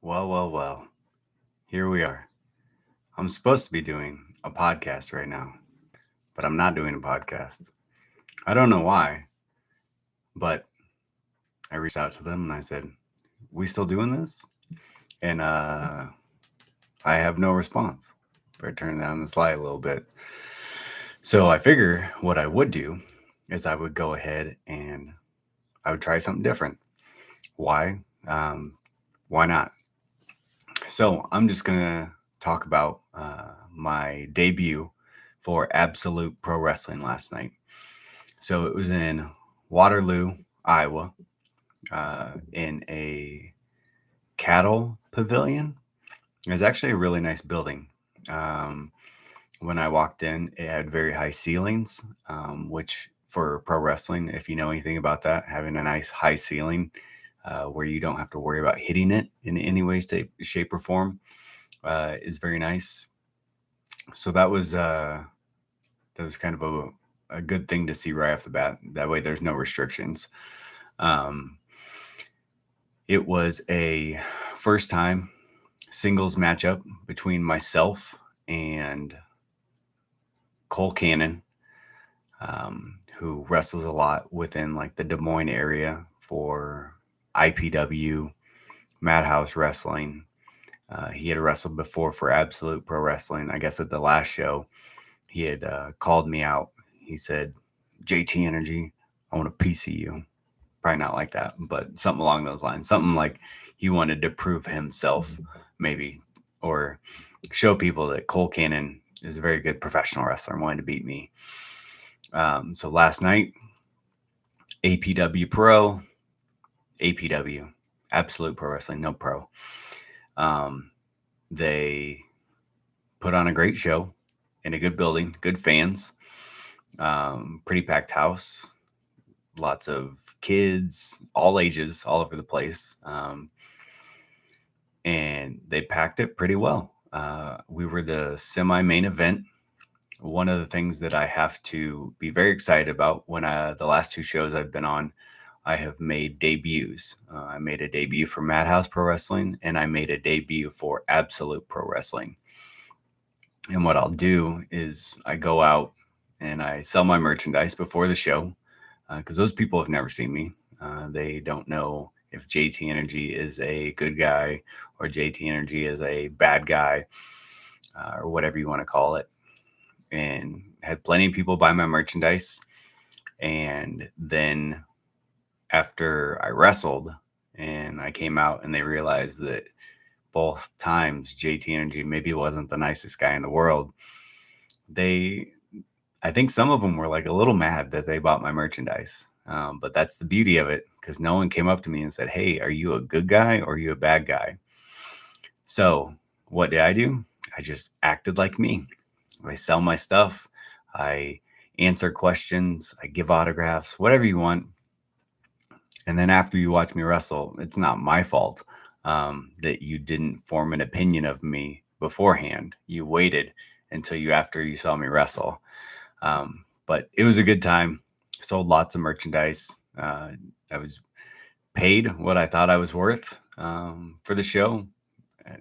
Well. Here we are. I'm supposed to be doing a podcast right now, but I'm not doing a podcast. I don't know why, but I reached out to them and I said, "We still doing this?" And I have no response. I turned down the slide a little bit. So I figure what I would do is I would go ahead and I would try something different. Why? Um, why not? So I'm just gonna talk about my debut for Absolute Pro Wrestling last night. So it was in Waterloo, Iowa, in a cattle pavilion. It was actually a really nice building. Um, when I walked in, it had very high ceilings, which for pro wrestling, if you know anything about that, having a nice high ceiling where you don't have to worry about hitting it in any way, shape or form is very nice. So that was kind of a good thing to see right off the bat. That way, there's no restrictions. Um, it was a first time singles matchup between myself and Cole Cannon, who wrestles a lot within like the Des Moines area for IPW, Madhouse Wrestling. He had wrestled before for Absolute Pro Wrestling. I guess at the last show, he had called me out. He said, "JT Energy, I want a piece of you." Probably not like that, but something along those lines. Something like he wanted to prove himself, maybe, or show people that Cole Cannon is a very good professional wrestler and wanted to beat me. So last night, APW Pro, APW, Absolute Pro Wrestling, no pro. Um, they put on a great show in a good building, good fans, pretty packed house, lots of kids, all ages, all over the place. And they packed it pretty well. We were the semi main event. One of the things that I have to be very excited about when the last two shows I've been on, I have made debuts. I made a debut for Madhouse Pro Wrestling and I made a debut for Absolute Pro Wrestling. And what I'll do is I go out and I sell my merchandise before the show because those people have never seen me. They don't know if JT Energy is a good guy or JT Energy is a bad guy or whatever you want to call it. And had plenty of people buy my merchandise. And then after I wrestled and I came out and they realized that both times JT Energy maybe wasn't the nicest guy in the world, I think some of them were like a little mad that they bought my merchandise. But that's the beauty of it because no one came up to me and said, "Hey, are you a good guy or are you a bad guy?" So what did I do? I just acted like me. I sell my stuff. I answer questions. I give autographs, whatever you want. And then after you watch me wrestle, it's not my fault that you didn't form an opinion of me beforehand. You waited until after you saw me wrestle. But it was a good time. Sold lots of merchandise. I was paid what I thought I was worth for the show.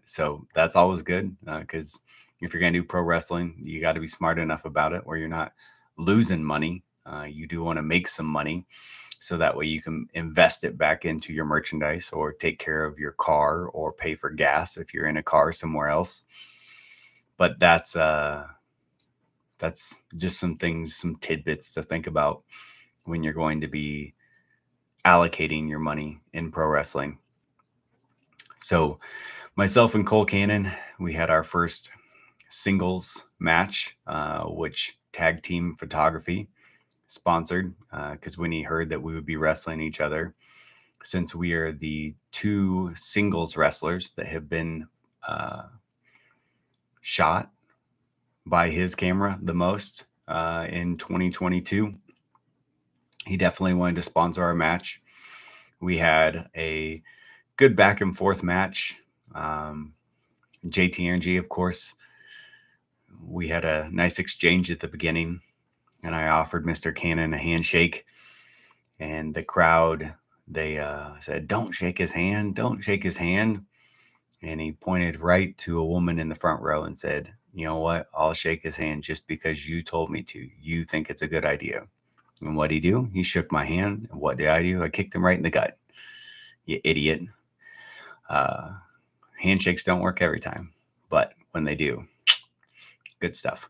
So that's always good because if you're going to do pro wrestling, you got to be smart enough about it where you're not losing money. You do want to make some money so that way you can invest it back into your merchandise or take care of your car or pay for gas if you're in a car somewhere else. But that's just some things, some tidbits to think about when you're going to be allocating your money in pro wrestling. So myself and Cole Cannon, we had our first singles match, which Tag Team Photography sponsored because when he heard that we would be wrestling each other, since we are the two singles wrestlers that have been shot by his camera the most in 2022, he definitely wanted to sponsor our match. We had a good back and forth match. JT Energy, of course, we had a nice exchange at the beginning, and I offered Mr. Cannon a handshake, and the crowd, they said, "Don't shake his hand, don't shake his hand." and he pointed right to a woman in the front row and said, "You know what? I'll shake his hand just because you told me to. You think it's a good idea." And what did he do? He shook my hand. And what did I do? I kicked him right in the gut. You idiot. Uh, Handshakes don't work every time, but when they do, good stuff.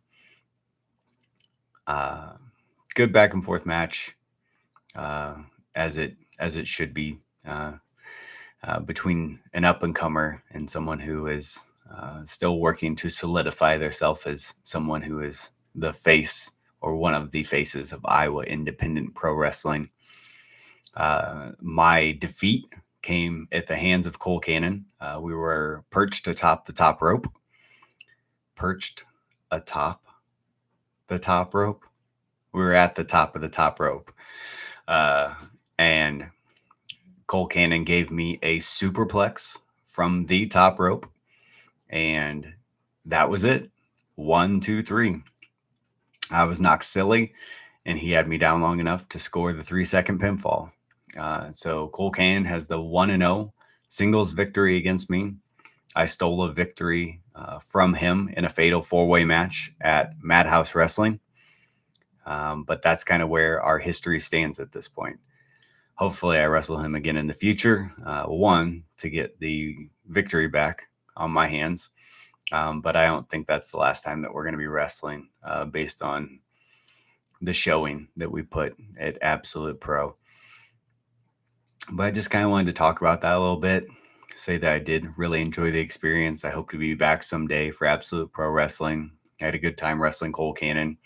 Good back and forth match, as it should be, between an up and comer and someone who is still working to solidify themselves as someone who is the face or one of the faces of Iowa Independent Pro Wrestling. My defeat came at the hands of Cole Cannon. We were perched atop the top rope. Perched atop the top rope. We were at the top of the top rope. And Cole Cannon gave me a superplex from the top rope. And that was it. 1, 2, 3. I was knocked silly, and he had me down long enough to score the 3-second pinfall. So Cole Cannon has the 1-0 singles victory against me. I stole a victory from him in a fatal 4-way match at Madhouse Wrestling. But that's kind of where our history stands at this point. Hopefully I wrestle him again in the future. One, to get the victory back on my hands. But I don't think that's the last time that we're going to be wrestling based on the showing that we put at Absolute Pro. But I just kind of wanted to talk about that a little bit. Say that I did really enjoy the experience. I hope to be back someday for Absolute Pro Wrestling. I had a good time wrestling Cole Cannon,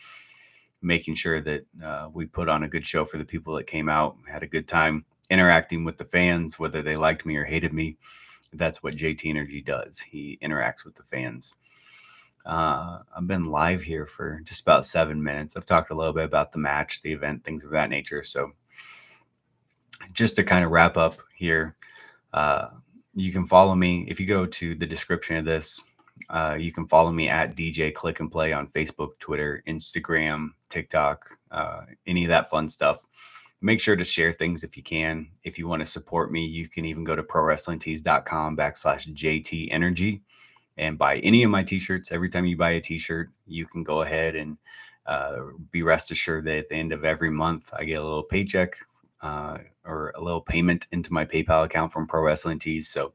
making sure that we put on a good show for the people that came out. Had a good time interacting with the fans, whether they liked me or hated me. That's what JT Energy does. He interacts with the fans. I've been live here for just about 7 minutes. I've talked a little bit about the match, the event, things of that nature. So just to kind of wrap up here, you can follow me. If you go to the description of this, you can follow me at DJ Click and Play on Facebook, Twitter, Instagram, TikTok, any of that fun stuff. Make sure to share things if you can. If you want to support me, you can even go to prowrestlingtees.com/JT Energy and buy any of my t-shirts. Every time you buy a t-shirt, you can go ahead and be rest assured that at the end of every month, I get a little paycheck or a little payment into my PayPal account from Pro Wrestling Tees. So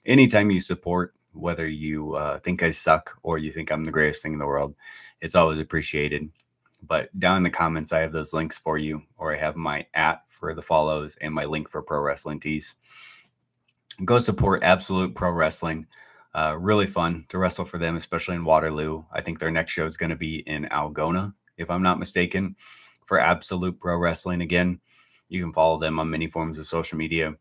anytime you support, whether you think I suck or you think I'm the greatest thing in the world, it's always appreciated. But down in the comments, I have those links for you, or I have my @ for the follows and my link for Pro Wrestling Tees. Go support Absolute Pro Wrestling. Really fun to wrestle for them, especially in Waterloo. I think their next show is going to be in Algona, if I'm not mistaken, for Absolute Pro Wrestling. Again, you can follow them on many forms of social media.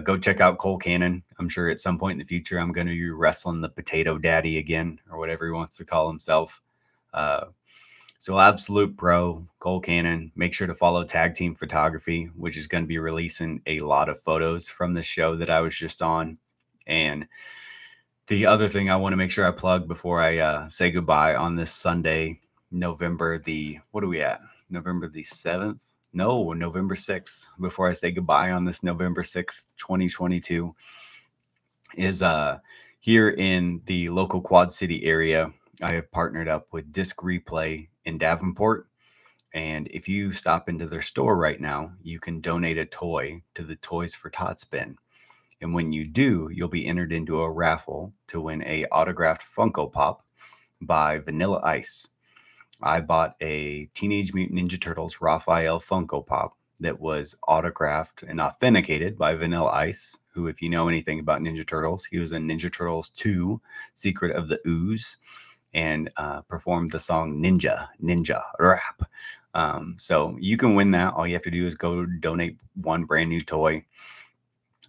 Go check out Cole Cannon. I'm sure at some point in the future, I'm going to be wrestling the Potato Daddy again, or whatever he wants to call himself. So Absolute Pro, Cole Cannon. Make sure to follow Tag Team Photography, which is going to be releasing a lot of photos from the show that I was just on. And the other thing I want to make sure I plug before I say goodbye on this Sunday, November the 7th? No, November 6th. Before I say goodbye on this November 6th, 2022, is here in the local Quad City area. I have partnered up with Disc Replay in Davenport. And if you stop into their store right now, you can donate a toy to the Toys for Tots bin. And when you do, you'll be entered into a raffle to win a autographed Funko Pop by Vanilla Ice. I bought a Teenage Mutant Ninja Turtles Raphael Funko Pop that was autographed and authenticated by Vanilla Ice, who, if you know anything about Ninja Turtles, he was in Ninja Turtles 2, Secret of the Ooze, and performed the song Ninja Rap. So you can win that. All you have to do is go donate one brand new toy.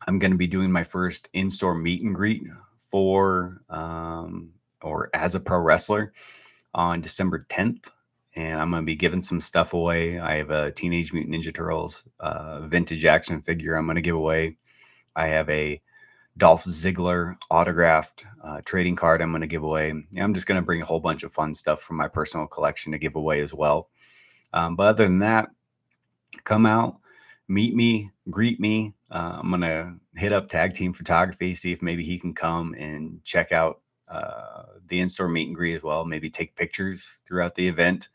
I'm going to be doing my first in-store meet and greet for or as a pro wrestler on December 10th. And I'm going to be giving some stuff away. I have a Teenage Mutant Ninja Turtles vintage action figure I'm going to give away. I have a Dolph Ziggler autographed trading card I'm going to give away. And I'm just going to bring a whole bunch of fun stuff from my personal collection to give away as well. But other than that, come out, meet me, greet me. I'm gonna hit up Tag Team Photography, see if maybe he can come and check out the in-store meet and greet as well. Maybe take pictures throughout the event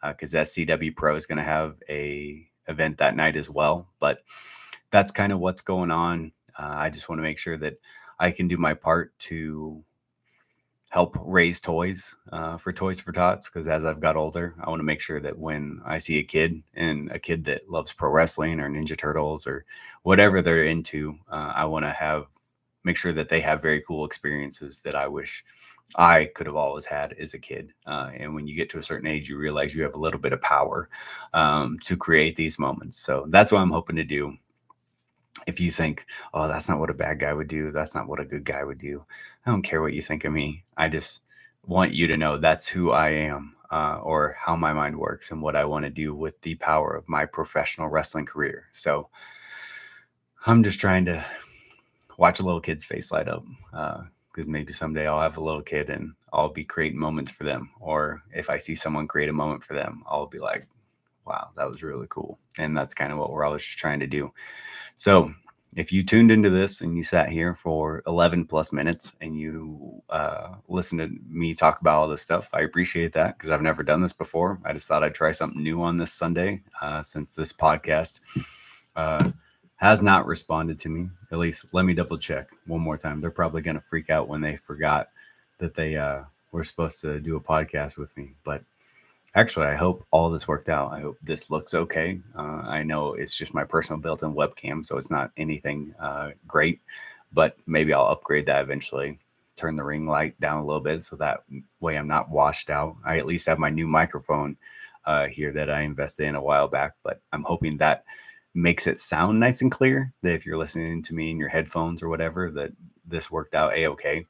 because SCW Pro is going to have a event that night as well. But that's kind of what's going on. I just want to make sure that I can do my part to help raise toys for Toys for Tots, because as I've got older, I want to make sure that when I see a kid and a kid that loves pro wrestling or Ninja Turtles or whatever they're into, I want to make sure that they have very cool experiences that I wish I could have always had as a kid. And when you get to a certain age, you realize you have a little bit of power to create these moments. So that's what I'm hoping to do. If you think, oh, that's not what a bad guy would do, that's not what a good guy would do, I don't care what you think of me. I just want you to know that's who I am, or how my mind works and what I want to do with the power of my professional wrestling career. So I'm just trying to watch a little kid's face light up, because maybe someday I'll have a little kid and I'll be creating moments for them. Or if I see someone create a moment for them, I'll be like, wow, that was really cool. And that's kind of what we're always just trying to do. So if you tuned into this and you sat here for 11 plus minutes and you listened to me talk about all this stuff, I appreciate that, because I've never done this before. I just thought I'd try something new on this Sunday, since this podcast has not responded to me. At least let me double check one more time. They're probably going to freak out when they forgot that they were supposed to do a podcast with me. But actually, I hope all this worked out. I hope this looks okay. I know it's just my personal built-in webcam, so it's not anything great, but maybe I'll upgrade that eventually. Turn the ring light down a little bit so that way I'm not washed out. I at least have my new microphone here that I invested in a while back, but I'm hoping that makes it sound nice and clear, that if you're listening to me in your headphones or whatever, that this worked out a-okay.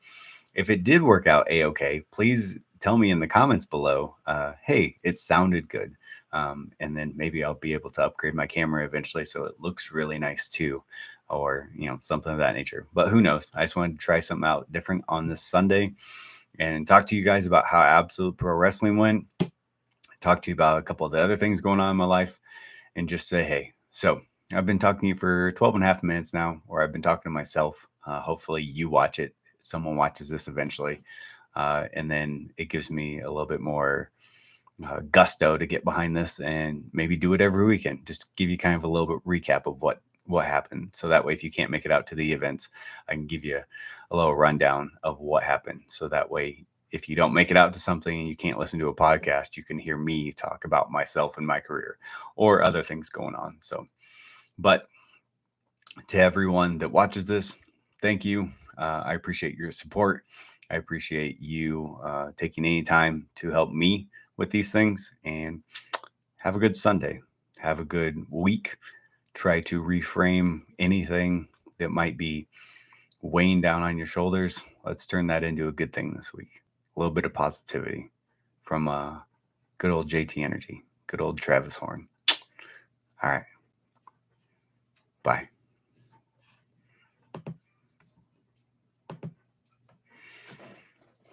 If it did work out a-okay, please tell me in the comments below, hey, it sounded good. And then maybe I'll be able to upgrade my camera eventually so it looks really nice too, or, something of that nature. But who knows? I just wanted to try something out different on this Sunday and talk to you guys about how Absolute Pro Wrestling went. Talk to you about a couple of the other things going on in my life and just say, hey. So I've been talking to you for 12 and a half minutes now, or I've been talking to myself. Hopefully you watch it. Someone watches this eventually. And then it gives me a little bit more gusto to get behind this and maybe do it every weekend. Just give you kind of a little bit recap of what happened. So that way, if you can't make it out to the events, I can give you a little rundown of what happened. So that way, if you don't make it out to something and you can't listen to a podcast, you can hear me talk about myself and my career or other things going on. So, but to everyone that watches this, thank you. I appreciate your support. I appreciate you taking any time to help me with these things, and have a good Sunday. Have a good week. Try to reframe anything that might be weighing down on your shoulders. Let's turn that into a good thing this week. A little bit of positivity from good old JT Energy, good old Travis Horn. All right. Bye.